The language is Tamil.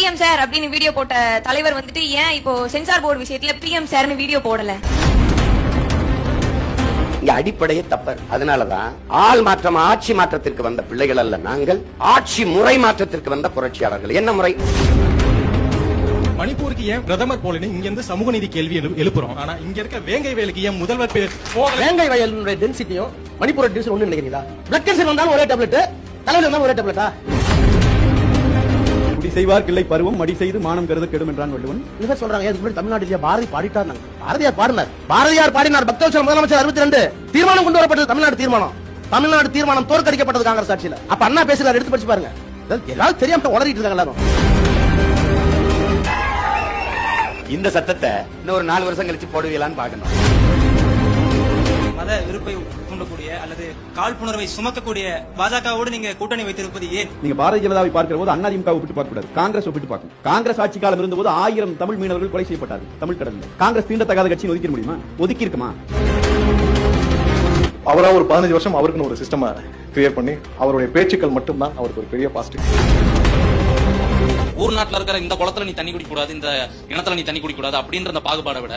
பிஎம் சார் அப்படின்னு வீடியோ போட்ட தலைவர் வந்துட்டு ஏன் இப்போ சென்சார் போர்டு விஷயத்துல பிஎம் சார்னு வீடியோ போடல? இங்க அடிப்படையே தப்பர். அதனாலதான் ஆள் மாற்றம் ஆட்சி மாற்றத்திற்கு வந்த பிள்ளைகள் அல்ல நாங்கள், ஆட்சி முறை மாற்றத்திற்கு வந்த புரட்சியாளர்கள். என்ன முறை? மணிப்பூருக்கு ஏன் பிரதமர் போலன்னு இங்க இருந்து சமூக நீதி கேள்வி எழுப்புறோம். ஆனா இங்க இருக்க வேங்கை வயலுக்கு ஏன் முதல்வர் வேங்கை வயலுடைய டென்சிட்டியும் மணிப்பூர் டென்சிட்டி ஒண்ணு நினைக்கிறீங்களா? பிளட் கேன்சர் வந்தாலும் ஒரே டேப்லெட், தலைவலி வந்தாலும் ஒரே டேப்லெட்டா? குடி செய்வார் கிள்ளை பருவம் மடி செய்து மானம் கருத கெடும் என்றான் வள்ளுவன். இவர் சொல்றாங்க இதுக்கு முன்னாடி தமிழ்நாட்டிலேயே பாரதி பாடிட்டார். பாரதியார் பாடினார். பக்தவத்சல முதலமைச்சர் 62 தீர்மானம் கொண்டு வரப்பட்டது. தமிழ்நாடு தீர்மானம் தோற்கடிக்கப்பட்டது காங்கிரஸ் ஆட்சியில. அப்ப அண்ணா பேசுறாரு, எடுத்து படிச்சு பாருங்க. எல்லாரும் தெரியாம உளறிட்டு இருக்காங்க எல்லாரும். இந்த சத்தத்தை இன்னொரு 4 வருஷம் கழிச்சு போடுவீங்களான்னு பாக்கணும். மத வெறுப்பை தூண்டக்கூடிய அல்லது காழ்ப்புணர்வை சுமக்கக்கூடிய பாஜகவோடு நீங்க கூட்டணி வைத்திருப்பது ஏன்? நீங்க பாரதிய ஜனதாவை பார்க்கிற போது அதிமுக ஒப்பிட்டு பார்க்க கூடாது, காங்கிரஸ் ஒப்பிட்டு பார்க்கணும். காங்கிரஸ் ஆட்சி காலம் இருந்தபோது 1000 தமிழ் மீனவர்கள் கொலை செய்யப்பட்டார்கள் தமிழ் கடலில். காங்கிரஸ் தீண்டத்தகாத கட்சியை ஒதுக்கிட முடியுமா? ஒதுக்கி இருக்குமா? அவரா ஒரு 15 வருஷம் அவருக்குன்னு ஒரு சிஸ்டம் கிரியேட் பண்ணி அவருடைய பேச்சுக்கள் மட்டும்தான் அவருக்கு ஒரு பெரிய பாசிட்டிவ். ஊர் நாட்டுல இருக்கிற இந்த குளத்துல நீ தண்ணி குடிக்க கூடாது, இந்த இனத்துல நீ தண்ணி குடிக்க கூடாது அப்படின்ற அந்த பாகுபாடை விட